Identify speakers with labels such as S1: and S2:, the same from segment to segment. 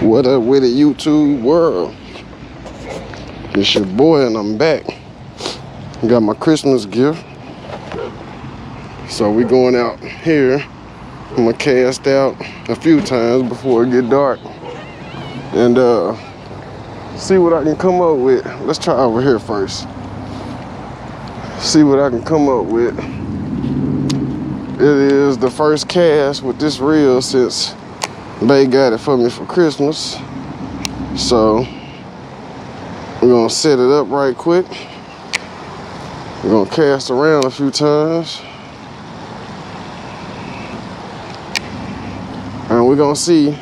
S1: What up with it, YouTube world? It's your boy and I'm back. Got my Christmas gift. So we going out here. I'm gonna cast out a few times before it get dark. And see what I can come up with. Let's try over here first. See what I can come up with. It is the first cast with this reel since Bay got it for me for Christmas. So we're gonna set it up right quick. We're gonna cast around a few times. And we're gonna see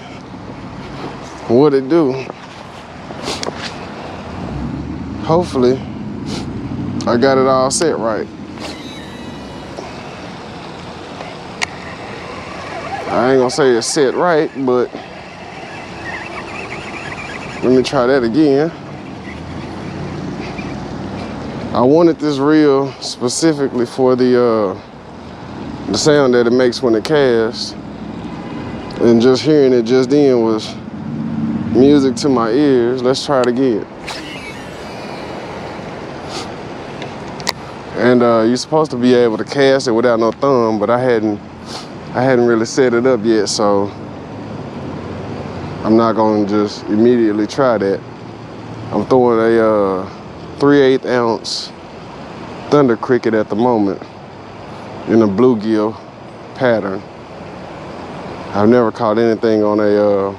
S1: what it do. Hopefully, I got it all set right. I ain't gonna say it's set right, but let me try that again. I wanted this reel specifically for the sound that it makes when it casts, and just hearing it just then was music to my ears. Let's try it again. And you're supposed to be able to cast it without no thumb, but I hadn't really set it up yet, so I'm not gonna just immediately try that. I'm throwing a 3/8 ounce Thunder Cricket at the moment in a bluegill pattern. I've never caught anything on a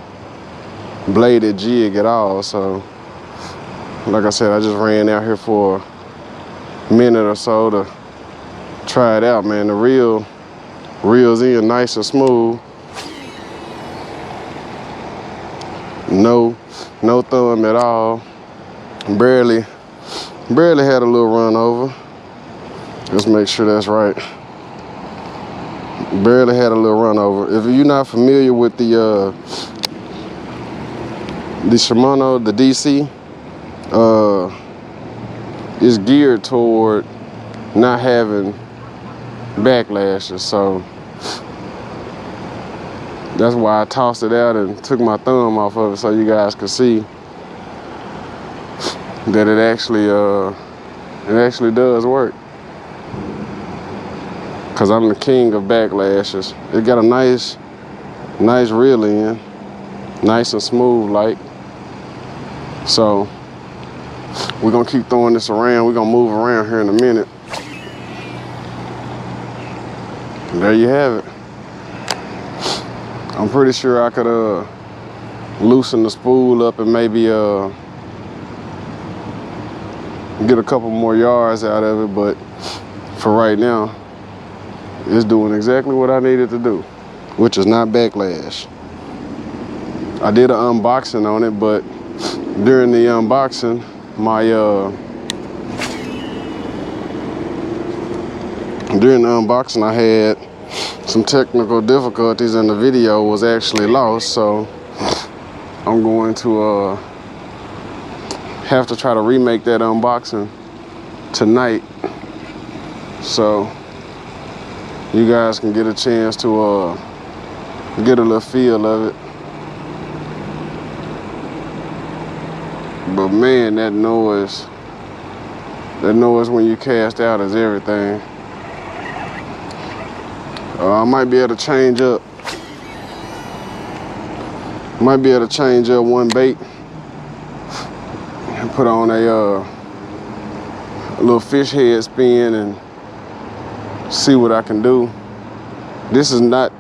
S1: bladed jig at all, so like I said, I just ran out here for a minute or so to try it out, man. The reel reels in nice and smooth. No thumb at all. Barely had a little run over. Let's make sure that's right. Barely had a little run over. If you're not familiar with the Shimano, the DC, is geared toward not having backlashes, so that's why I tossed it out and took my thumb off of it so you guys could see that it actually does work. Cause I'm the king of backlashes. It got a nice reel in, nice and smooth like. So we're gonna keep throwing this around. We're gonna move around here in a minute. There you have it. I'm pretty sure I could loosen the spool up and maybe get a couple more yards out of it, but for right now, it's doing exactly what I needed to do, which is not backlash. I did an unboxing on it, but during the unboxing, I had some technical difficulties and the video was actually lost, so I'm going to have to try to remake that unboxing tonight so you guys can get a chance to get a little feel of it. But man, that noise when you cast out is everything. I might be able to change up one bait and put on a little fish head spin and see what I can do. This is not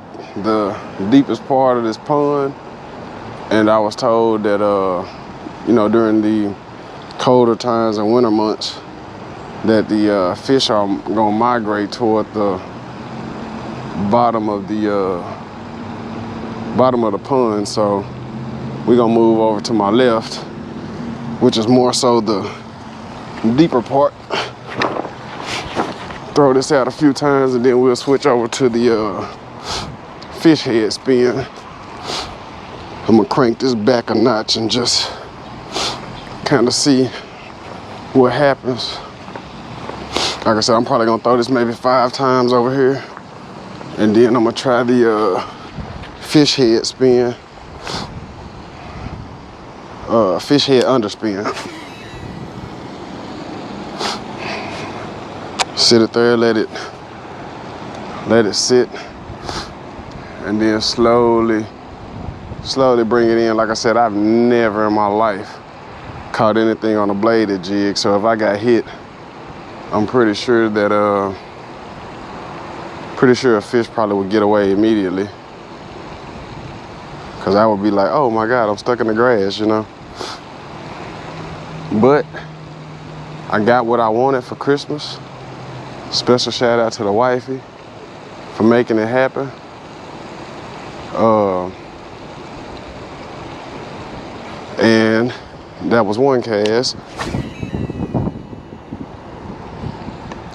S1: the deepest part of this pond, and I was told that you know, during the colder times and winter months that the fish are gonna migrate toward the bottom of the pond. So we're gonna move over to my left, which is more so the deeper part. Throw this out a few times and then we'll switch over to the fish head spin. I'm gonna crank this back a notch and just kind of see what happens. Like I said, I'm probably gonna throw this maybe 5 times over here, and then I'm gonna try the fish head spin. fish head underspin. Sit it there, let it sit, and then slowly bring it in. Like I said, I've never in my life caught anything on a bladed jig, so if I got hit, I'm pretty sure a fish probably would get away immediately, because I would be like, oh my God, I'm stuck in the grass, you know. But I got what I wanted for Christmas. Special shout out to the wifey for making it happen. And that was one cast.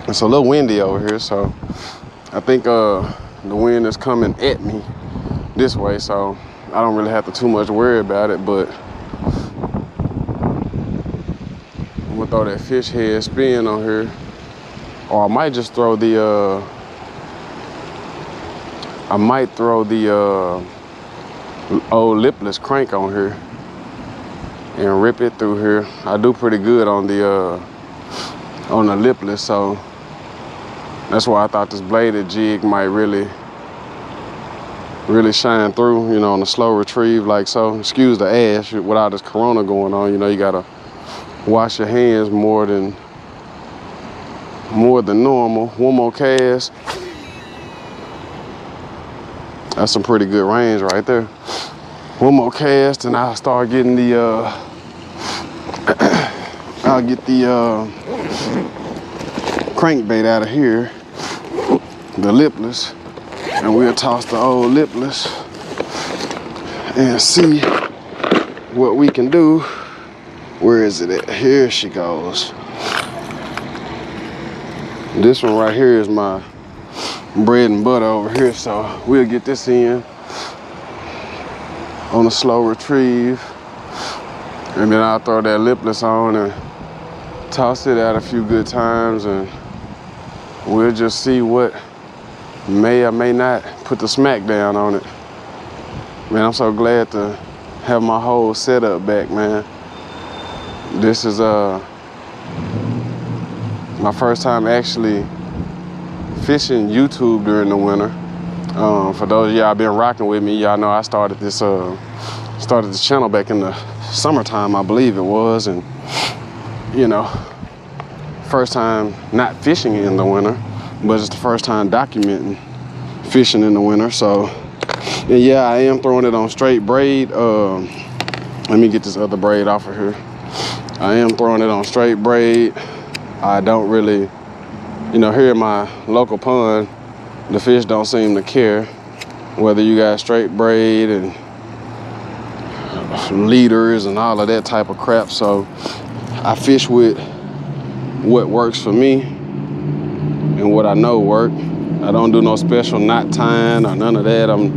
S1: It's a little windy over here, so I think the wind is coming at me this way, so I don't really have to too much worry about it. But I'm gonna throw that fish head spin on here, or I might just throw the old lipless crank on here and rip it through here. I do pretty good on the lipless, so that's why I thought this bladed jig might really shine through, you know, on a slow retrieve like so. Excuse the ash, with all this corona going on, you know, you gotta wash your hands more than normal. One more cast. That's some pretty good range right there. One more cast and I'll start getting the I'll get the crankbait out of here, the lipless, and we'll toss the old lipless and see what we can do. Where is it at? Here she goes. This one right here is my bread and butter over here, so we'll get this in on a slow retrieve, and then I'll throw that lipless on and toss it out a few good times, and we'll just see what may or may not put the smack down on it. Man, I'm so glad to have my whole setup back, man. This is my first time actually fishing YouTube during the winter. For those of y'all been rocking with me, y'all know I started this channel back in the summertime, I believe it was, and you know, first time not fishing in the winter, but it's the first time documenting fishing in the winter. So, and yeah, I am throwing it on straight braid. Let me get this other braid off of here. I am throwing it on straight braid. I don't really, you know, here in my local pond, the fish don't seem to care whether you got straight braid and leaders and all of that type of crap. So I fish with what works for me and what I know work. I don't do no special knot tying or none of that. I'm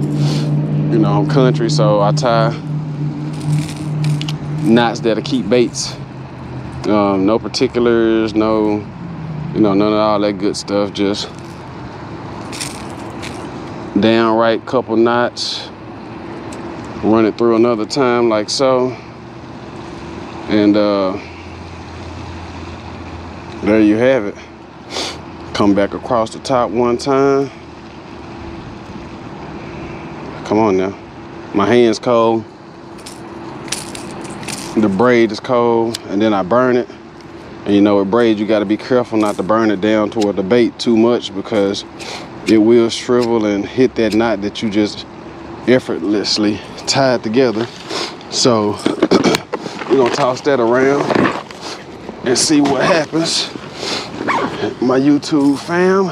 S1: country, so I tie knots that'll keep baits. No particulars, no, none of all that good stuff. Just downright couple knots, run it through another time like so, and there you have it. Come back across the top one time. Come on now. My hand's cold. The braid is cold, and then I burn it. And you know, with braid, you got to be careful not to burn it down toward the bait too much, because it will shrivel and hit that knot that you just effortlessly tied together. So we're gonna toss that around and see what happens. My YouTube fam,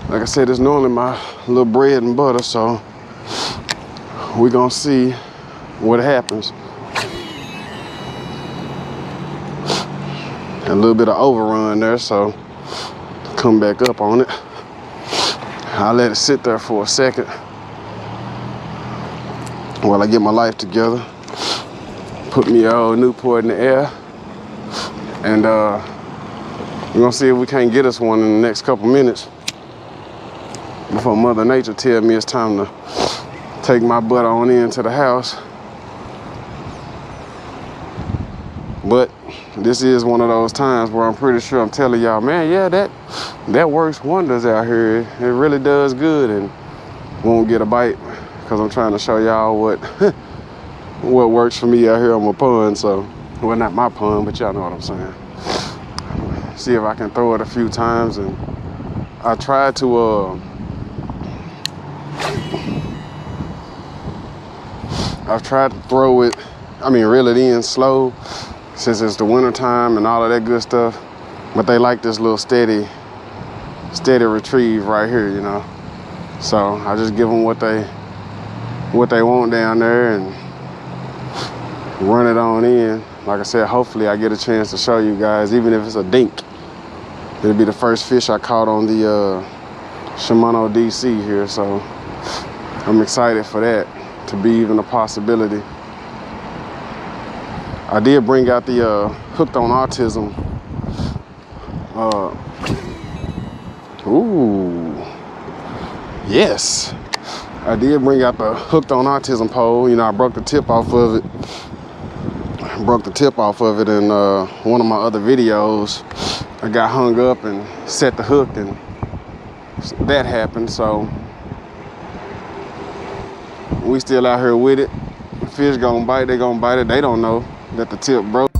S1: like I said, it's normally my little bread and butter, so we're gonna see what happens. A little bit of overrun there, so come back up on it. I'll let it sit there for a second while I get my life together. Put me an old Newport in the air, and we're gonna see if we can't get us one in the next couple minutes before Mother Nature tell me it's time to take my butt on into the house. this is one of those times where I'm pretty sure I'm telling y'all, man, yeah, that works wonders out here. It really does good, and won't get a bite because I'm trying to show y'all what what works for me out here on my pond. So, well, not my pond, but y'all know what I'm saying. See if I can throw it a few times, and I tried to I've tried to throw it, I mean reel it in slow since it's the winter time and all of that good stuff, but they like this little steady retrieve right here, you know. So I just give them what they want down there and run it on in. Like I said, hopefully I get a chance to show you guys, even if it's a dink. It'll be the first fish I caught on the Shimano DC here, so I'm excited for that to be even a possibility. I did bring out the Hooked on Autism. Ooh, yes. I did bring out the Hooked on Autism pole. You know, I broke the tip off of it. In one of my other videos. I got hung up and set the hook, and that happened. So we still out here with it. Fish gonna bite, they gonna bite it. They don't know that the tip broke.